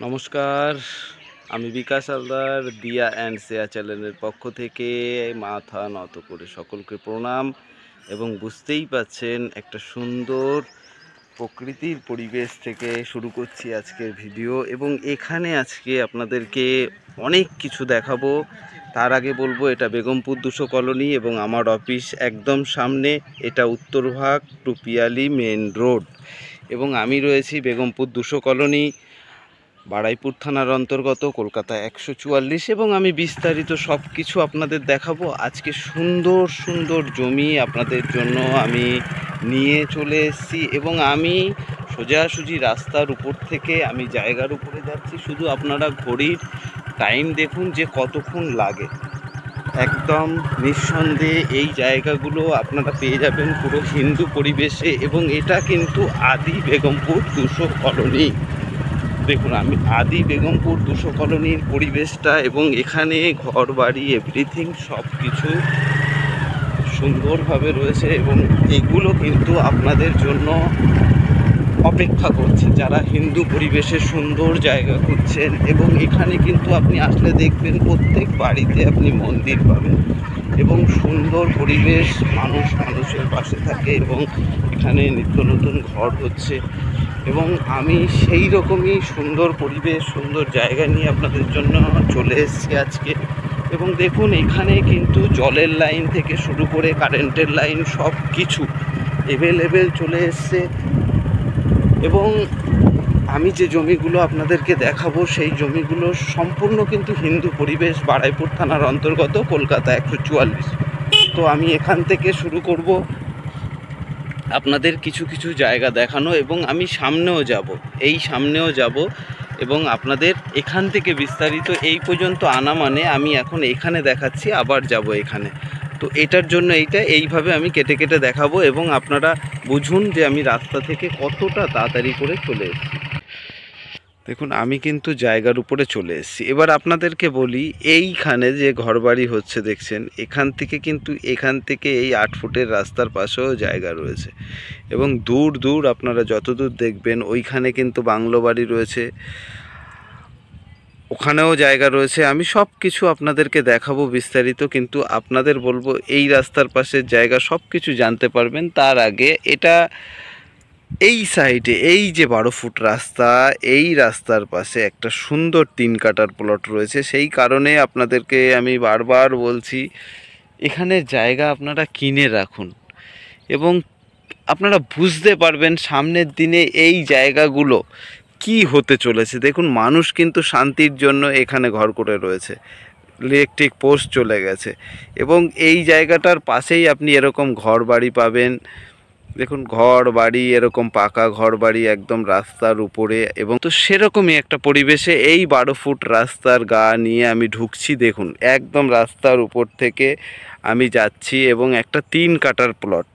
নমস্কার, আমি বিকাশ হালদার দিয়া অ্যান্ড শেয়া চ্যানেলের পক্ষ থেকে মাথা নত করে সকলকে প্রণাম। এবং বুঝতেই পাচ্ছেন একটা সুন্দর প্রকৃতির পরিবেশ থেকে শুরু করছি আজকের ভিডিও। এবং এখানে আজকে আপনাদেরকে অনেক কিছু দেখাবো। তার আগে বলবো, এটা বেগমপুর 200 কলোনি এবং আমার অফিস একদম সামনে। এটা উত্তরভাগ টু পিয়ালি মেন রোড এবং আমি রয়েছি বেগমপুর 200 কলোনি, বারুইপুর থানার অন্তর্গত, কলকাতা 144। এবং আমি বিস্তারিত সব কিছু আপনাদের দেখাবো। আজকে সুন্দর সুন্দর জমি আপনাদের জন্য আমি নিয়ে চলে এসেছি এবং আমি সোজাসুজি রাস্তার উপর থেকে আমি জায়গার উপরে যাচ্ছি। শুধু আপনারা ঘড়ির টাইম দেখুন যে কতক্ষণ লাগে। একদম নিঃসন্দেহে এই জায়গাগুলো আপনারা পেয়ে যাবেন পুরো হিন্দু পরিবেশে। এবং এটা কিন্তু আদি বেগমপুর 200 কলোনি। দেখুন, আমি আদি বেগমপুর 200 কলোনির পরিবেশটা, এবং এখানে ঘর বাড়ি এভরিথিং সব কিছু সুন্দরভাবে রয়েছে। এবং এগুলো কিন্তু আপনাদের জন্য অপেক্ষা করছে যারা হিন্দু পরিবেশে সুন্দর জায়গা খুঁজছেন। এবং এখানে কিন্তু আপনি আসলে দেখবেন প্রত্যেক বাড়িতে আপনি মন্দির পাবেন এবং সুন্দর পরিবেশ, মানুষ মানুষের পাশে থাকে এবং এখানে নিত্য নতুন ঘর হচ্ছে। এবং আমি সেই রকমই সুন্দর পরিবেশ, সুন্দর জায়গা নিয়ে আপনাদের জন্য চলে এসেছি আজকে। এবং দেখুন, এখানে কিন্তু জলের লাইন থেকে শুরু করে কারেন্টের লাইন সব কিছু অ্যাভেলেবেল চলে এসছে। এবং আমি যে জমিগুলো আপনাদেরকে দেখাবো সেই জমিগুলো সম্পূর্ণ কিন্তু হিন্দু পরিবেশ, বারুইপুর থানার অন্তর্গত, কলকাতা 144। তো আমি এখান থেকে শুরু করব আপনাদের কিছু কিছু জায়গা দেখানো। এবং আমি সামনেও যাব এবং আপনাদের এখান থেকে বিস্তারিত এই পর্যন্ত আনা, মানে আমি এখন এখানে দেখাচ্ছি, আবার যাব এখানে। তো এটার জন্য এইভাবে আমি কেটে কেটে দেখাবো এবং আপনারা বুঝুন যে আমি রাস্তা থেকে কতটা তাড়াতাড়ি করে চলে এসেছি। দেখুন, আমি কিন্তু জায়গার উপরে চলে এসেছি। এবার আপনাদেরকে বলি, এইখানে যে ঘরবাড়ি হচ্ছে দেখছেন, এখান থেকে এই 8 ফুটের রাস্তার পাশেও জায়গা রয়েছে। এবং দূর দূর আপনারা যতদূর দেখবেন ওইখানে কিন্তু বাংলো বাড়ি রয়েছে, ওখানেও জায়গা রয়েছে। আমি সব কিছু আপনাদেরকে দেখাবো বিস্তারিত, কিন্তু আপনাদের বলবো এই রাস্তার পাশের জায়গা সব কিছু জানতে পারবেন। তার আগে এই সাইডে এই যে 12 ফুট রাস্তা, এই রাস্তার পাশে একটা সুন্দর 3 কাঠার প্লট রয়েছে। সেই কারণে আপনাদেরকে আমি বারবার বলছি, এখানে জায়গা আপনারা কিনে রাখুন এবং আপনারা বুঝতে পারবেন সামনের দিনে এই জায়গাগুলো কি হতে চলেছে। দেখুন, মানুষ কিন্তু শান্তির জন্য এখানে ঘর করে রয়েছে, ইলেকট্রিক পোস্ট চলে গেছে এবং এই জায়গাটার পাশেই আপনি এরকম ঘর বাড়ি পাবেন। দেখুন, ঘর বাড়ি এরকম পাকা ঘর বাড়ি একদম রাস্তার উপরে। এবং তো সেরকমই একটা পরিবেশে এই 12 ফুট রাস্তার গা নিয়ে আমি ঢুকছি। দেখুন, একদম রাস্তার উপর থেকে আমি যাচ্ছি এবং একটা 3 কাঠার প্লট,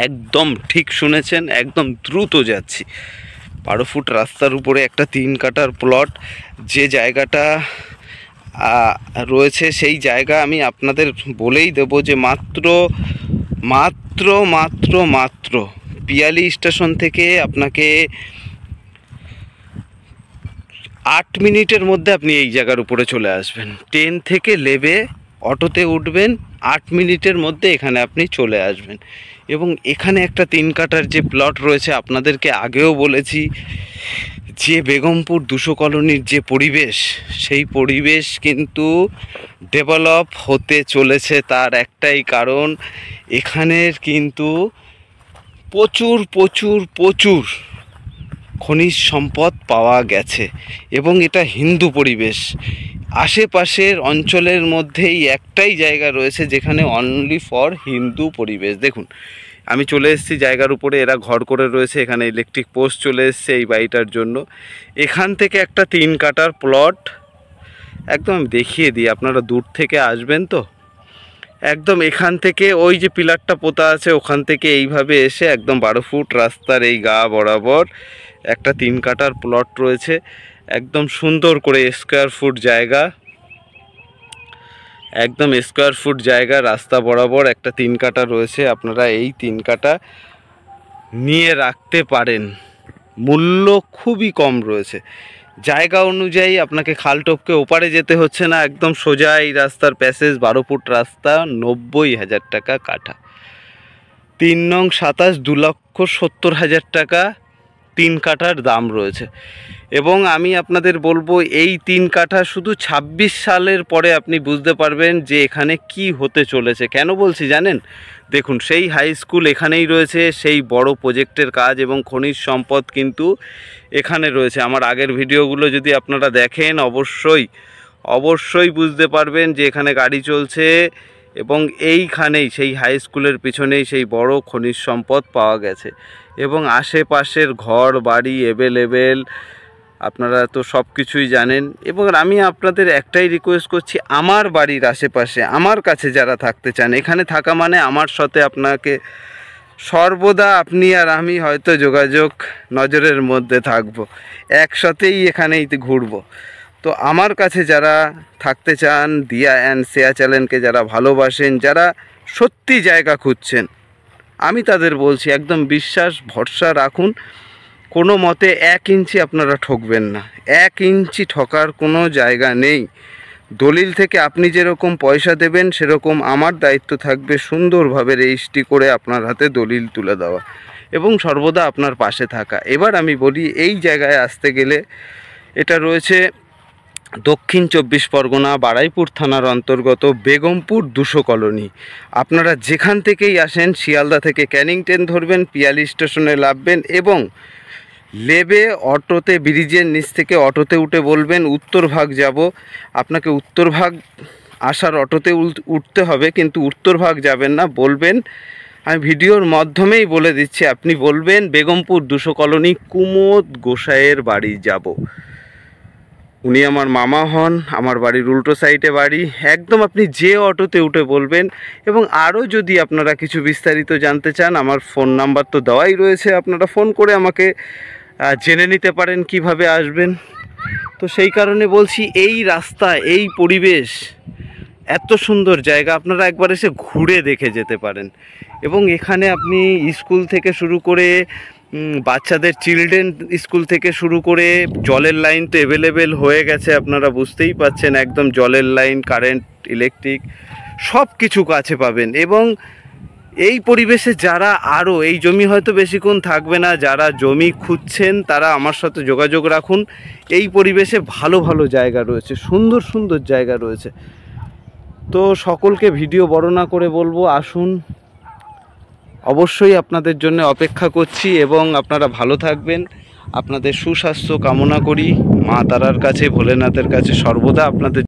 একদম ঠিক শুনেছেন, একদম দ্রুত যাচ্ছি। 12 ফুট রাস্তার উপরে একটা 3 কাঠার প্লট, যে জায়গাটা রয়েছে সেই জায়গা আমি আপনাদের বলেই দেবো যে মাত্র মাত্র মাত্র মাত্র পিয়ালি স্টেশন থেকে আপনাকে 8 মিনিটের মধ্যে আপনি এই জায়গার উপরে চলে আসবেন। ট্রেন থেকে নেমে অটোতে উঠবেন, 8 মিনিটের মধ্যে এখানে আপনি চলে আসবেন। এবং এখানে একটা 3 কাঠার যে প্লট রয়েছে, আপনাদেরকে আগেও বলেছি যে বেগমপুর 200 কলোনির যে পরিবেশ, সেই পরিবেশ কিন্তু ডেভেলপ হতে চলেছে। তার একটাই কারণ, এখানের কিন্তু প্রচুর প্রচুর প্রচুর খনিজ সম্পদ পাওয়া গেছে এবং এটা হিন্দু পরিবেশ। আশেপাশের অঞ্চলের মধ্যেই একটাই জায়গা রয়েছে যেখানে অনলি ফর হিন্দু পরিবেশ। দেখুন, আমি চলে এসেছি জায়গার উপরে, এরা ঘর করে রয়েছে, এখানে ইলেকট্রিক পোস্ট চলে এসছে এই বাড়িটার জন্য। এখান থেকে একটা 3 কাঠার প্লট একদম দেখিয়ে দিই, আপনারা দূর থেকে আসবেন তো। একদম এখান থেকে ওই যে পিলারটা পোতা আছে ওখান থেকে এইভাবে এসে একদম 12 ফুট রাস্তার এই গা বরাবর একটা 3 কাঠার প্লট রয়েছে। একদম সুন্দর করে স্কোয়ার ফুট জায়গা, একদম স্কোয়ার ফুট জায়গা, রাস্তা বরাবর একটা 3 কাঠা রয়েছে। আপনারা এই 3 কাঠা নিয়ে রাখতে পারেন, মূল্য খুবই কম রয়েছে। জায়গা অনুযায়ী আপনাকে খাল টপকে ওপারে যেতে হচ্ছে না, একদম সোজা এই রাস্তার প্যাসেজ, 12 ফুট রাস্তা, 90,000 টাকা কাঠা। 3 নং 27, 2,70,000 টাকা 3 কাঠার দাম রয়েছে। এবং আমি আপনাদের বলবো এই 3 কাঠা শুধু 26 সালের পরে আপনি বুঝতে পারবেন যে এখানে কি হতে চলেছে। কেন বলছি জানেন? দেখুন, সেই হাই স্কুল এখানেই রয়েছে, সেই বড় প্রজেক্টের কাজ এবং খনিজ সম্পদ কিন্তু এখানে রয়েছে। আমার আগের ভিডিওগুলো যদি আপনারা দেখেন অবশ্যই বুঝতে পারবেন যে এখানে গাড়ি চলছে এবং এইখানেই সেই হাই স্কুলের পিছনেই সেই বড় খনিজ সম্পদ পাওয়া গেছে এবং আশেপাশের ঘর বাড়ি অ্যাভেলেবেল, আপনারা তো সব কিছুই জানেন। এবং আমি আপনাদের একটাই রিকোয়েস্ট করছি, আমার বাড়ির আশেপাশে আমার কাছে যারা থাকতে চান, এখানে থাকা মানে আমার সাথে আপনাকে সর্বদা আপনি আর আমি হয়তো যোগাযোগ নজরের মধ্যে থাকবো, একসাথেই এখানেই ঘুরবো। তো আমার কাছে যারা থাকতে চান, দিয়া অ্যান্ড শেয়ার চ্যানেলকে যারা ভালোবাসেন, যারা সত্যি জায়গা খুঁজছেন, আমি তাদের বলছি একদম বিশ্বাস ভরসা রাখুন। কোনো মতে 1 ইঞ্চি আপনারা ঠকবেন না, 1 ইঞ্চি ঠকার কোনো জায়গা নেই। দলিল থেকে আপনি যেরকম পয়সা দেবেন সেরকম আমার দায়িত্ব থাকবে সুন্দরভাবে রেজিস্ট্রি করে আপনার হাতে দলিল তুলে দেওয়া এবং সর্বদা আপনার পাশে থাকা। এবার আমি বলি, এই জায়গায় আসতে গেলে এটা রয়েছে দক্ষিণ 24 পরগনা বারাইপুর থানার অন্তর্গত বেগমপুর 200 কলোনি। আপনারা যেখান থেকেই আসেন, শিয়ালদা থেকে ক্যানিং ট্রেন ধরবেন, পিয়ালি স্টেশনে নামবেন এবং লেবে অটোতে, ব্রিজের নিচ থেকে অটোতে উঠে বলবেন উত্তরভাগ যাব। আপনাকে উত্তরভাগ আসার অটোতে উঠতে হবে, কিন্তু উত্তরভাগ যাবেন না, বলবেন, আমি ভিডিওর মাধ্যমেই বলে দিচ্ছি, আপনি বলবেন বেগমপুর 200 কলোনি কুমোদ গোসাইয়ের বাড়ি যাব। উনি আমার মামা হন, আমার বাড়ির উল্টো সাইডে বাড়ি। একদম আপনি যে অটোতে উঠে বলবেন। এবং আরও যদি আপনারা কিছু বিস্তারিত জানতে চান, আমার ফোন নাম্বার তো দেওয়াই রয়েছে, আপনারা ফোন করে আমাকে জেনে নিতে পারেন কিভাবে আসবেন। তো সেই কারণে বলছি, এই রাস্তা, এই পরিবেশ, এত সুন্দর জায়গা, আপনারা একবার এসে ঘুরে দেখে যেতে পারেন। এবং এখানে আপনি স্কুল থেকে শুরু করে বাচ্চাদের চিলড্রেন স্কুল থেকে শুরু করে জলের লাইন তো অ্যাভেলেবেল হয়ে গেছে, আপনারা বুঝতেই পাচ্ছেন, একদম জলের লাইন, কারেন্ট, ইলেকট্রিক সব কিছু কাছে পাবেন। এবং এই পরিবেশে যারা আরও, এই জমি হয়তো বেশিক্ষণ থাকবে না, যারা জমি খুঁজছেন তারা আমার সাথে যোগাযোগ রাখুন। এই পরিবেশে ভালো ভালো জায়গা রয়েছে, সুন্দর সুন্দর জায়গা রয়েছে। তো সকলকে ভিডিও বড় না করে বলবো, আসুন, অবশ্যই আপনাদের জন্য অপেক্ষা করছি এবং আপনারা ভালো থাকবেন। আপনাদের সুস্বাস্থ্য কামনা করি, মা তারার কাছে, ভোলেনাথের কাছে সর্বদা আপনাদের